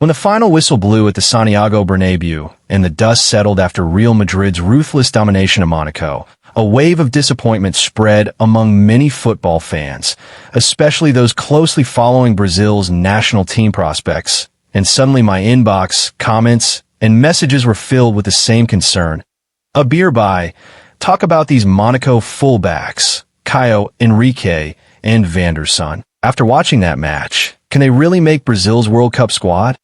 When the final whistle blew at the Santiago Bernabéu and the dust settled after Real Madrid's ruthless domination of Monaco, a wave of disappointment spread among many football fans, especially those closely following Brazil's national team prospects. And suddenly my inbox, comments, and messages were filled with the same concern. A beer by, talk about these Monaco fullbacks, Caio Henrique and Vanderson. After watching that match, can they really make Brazil's World Cup squad?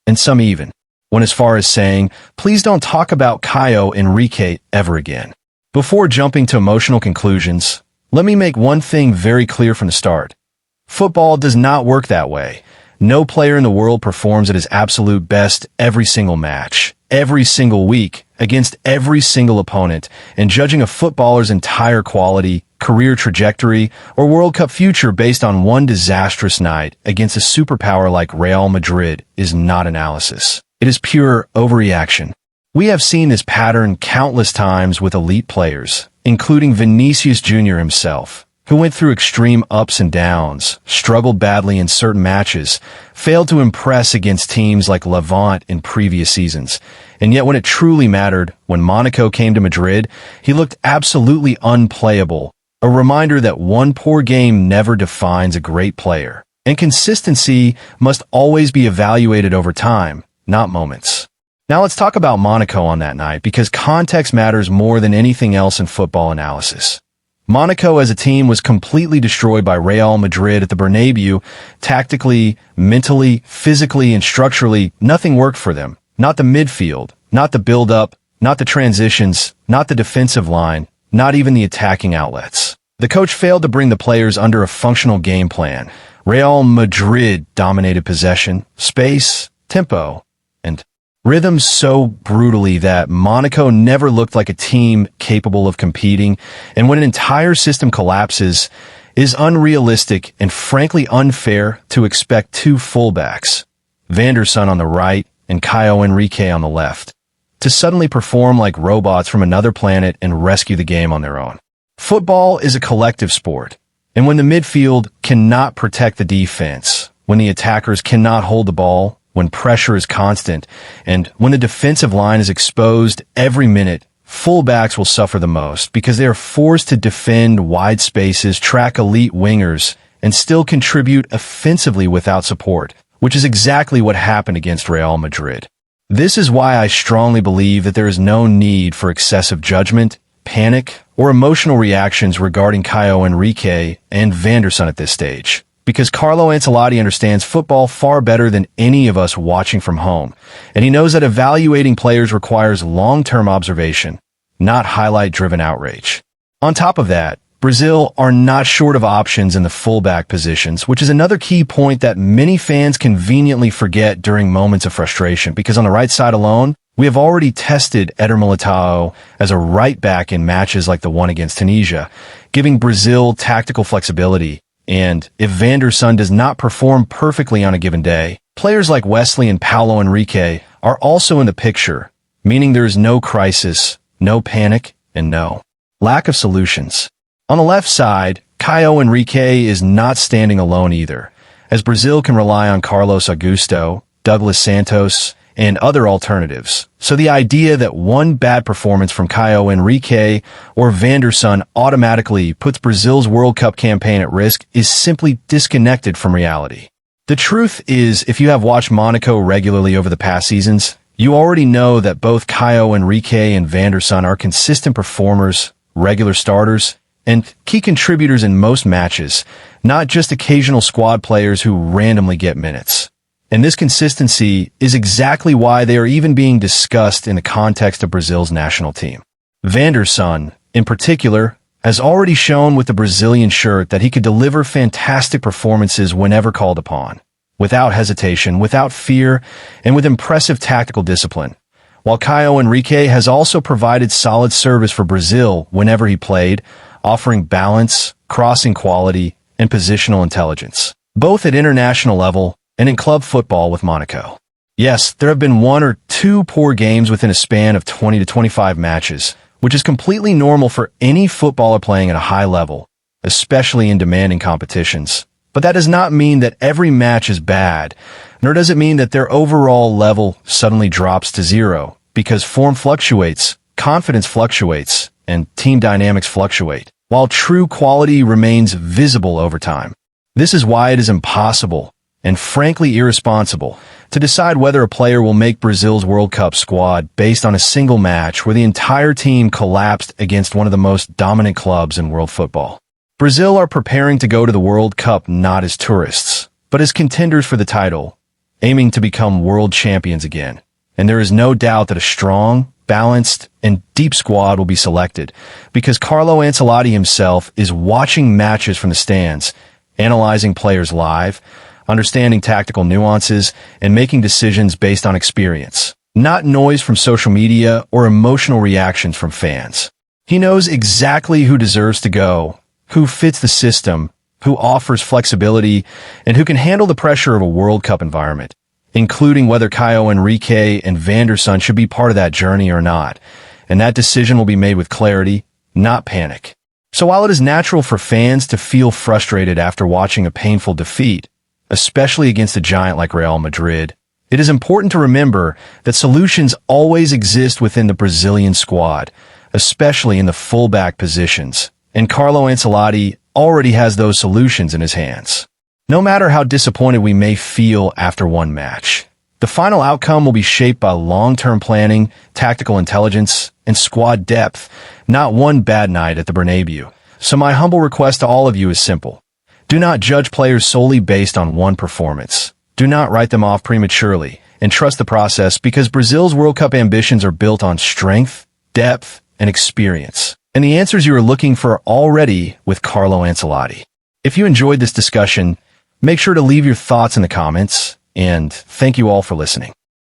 And some even went as far as saying, please don't talk about Caio Henrique ever again. Before jumping to emotional conclusions, let me make one thing very clear from the start. Football does not work that way. No player in the world performs at his absolute best every single match, every single week, against every single opponent, and judging a footballer's entire quality, career trajectory, or World Cup future based on one disastrous night against a superpower like Real Madrid is not analysis. It is pure overreaction. We have seen this pattern countless times with elite players, including Vinicius Jr. himself, who went through extreme ups and downs, struggled badly in certain matches, failed to impress against teams like Levante in previous seasons, and yet when it truly mattered, when Monaco came to Madrid, he looked absolutely unplayable. A reminder that one poor game never defines a great player, and consistency must always be evaluated over time, not moments. Now let's talk about Monaco on that night, because context matters more than anything else in football analysis. Monaco as a team was completely destroyed by Real Madrid at the Bernabeu. Tactically, mentally, physically, and structurally, nothing worked for them. Not the midfield, not the build-up, not the transitions, not the defensive line, not even the attacking outlets. The coach failed to bring the players under a functional game plan. Real Madrid dominated possession, space, tempo, and rhythm so brutally that Monaco never looked like a team capable of competing, and when an entire system collapses, it is unrealistic and frankly unfair to expect two fullbacks, Vanderson on the right and Caio Henrique on the left, to suddenly perform like robots from another planet and rescue the game on their own. Football is a collective sport, and when the midfield cannot protect the defense, when the attackers cannot hold the ball, when pressure is constant, and when the defensive line is exposed every minute, fullbacks will suffer the most because they are forced to defend wide spaces, track elite wingers, and still contribute offensively without support, which is exactly what happened against Real Madrid. This is why I strongly believe that there is no need for excessive judgment, panic, or emotional reactions regarding Caio Henrique and Vanderson at this stage, because Carlo Ancelotti understands football far better than any of us watching from home, and he knows that evaluating players requires long-term observation, not highlight-driven outrage. On top of that, Brazil are not short of options in the fullback positions, which is another key point that many fans conveniently forget during moments of frustration, because on the right side alone, we have already tested Eder Militao as a right back in matches like the one against Tunisia, giving Brazil tactical flexibility. And if Vanderson does not perform perfectly on a given day, players like Wesley and Paulo Henrique are also in the picture, meaning there is no crisis, no panic, and no lack of solutions. On the left side, Caio Henrique is not standing alone either, as Brazil can rely on Carlos Augusto, Douglas Santos, and other alternatives. So the idea that one bad performance from Caio Henrique or Vanderson automatically puts Brazil's World Cup campaign at risk is simply disconnected from reality. The truth is, if you have watched Monaco regularly over the past seasons, you already know that both Caio Henrique and Vanderson are consistent performers, regular starters, and key contributors in most matches, not just occasional squad players who randomly get minutes. And this consistency is exactly why they are even being discussed in the context of Brazil's national team. Vanderson, in particular, has already shown with the Brazilian shirt that he could deliver fantastic performances whenever called upon, without hesitation, without fear, and with impressive tactical discipline. While Caio Henrique has also provided solid service for Brazil whenever he played, offering balance, crossing quality, and positional intelligence, both at international level and in club football with Monaco. Yes, there have been one or two poor games within a span of 20 to 25 matches, which is completely normal for any footballer playing at a high level, especially in demanding competitions. But that does not mean that every match is bad, nor does it mean that their overall level suddenly drops to zero, because form fluctuates, confidence fluctuates, and team dynamics fluctuate, while true quality remains visible over time. This is why it is impossible, and frankly irresponsible, to decide whether a player will make Brazil's World Cup squad based on a single match where the entire team collapsed against one of the most dominant clubs in world football. Brazil are preparing to go to the World Cup not as tourists, but as contenders for the title, aiming to become world champions again. And there is no doubt that a strong, balanced, and deep squad will be selected, because Carlo Ancelotti himself is watching matches from the stands, analyzing players live, understanding tactical nuances, and making decisions based on experience, not noise from social media or emotional reactions from fans. He knows exactly who deserves to go, who fits the system, who offers flexibility, and who can handle the pressure of a World Cup environment, including whether Caio Henrique and Vanderson should be part of that journey or not. And that decision will be made with clarity, not panic. So while it is natural for fans to feel frustrated after watching a painful defeat, especially against a giant like Real Madrid, it is important to remember that solutions always exist within the Brazilian squad, especially in the fullback positions, and Carlo Ancelotti already has those solutions in his hands. No matter how disappointed we may feel after one match, the final outcome will be shaped by long-term planning, tactical intelligence, and squad depth, not one bad night at the Bernabeu. So my humble request to all of you is simple. Do not judge players solely based on one performance. Do not write them off prematurely, and trust the process, because Brazil's World Cup ambitions are built on strength, depth, and experience. And the answers you are looking for are already with Carlo Ancelotti. If you enjoyed this discussion, make sure to leave your thoughts in the comments, and thank you all for listening.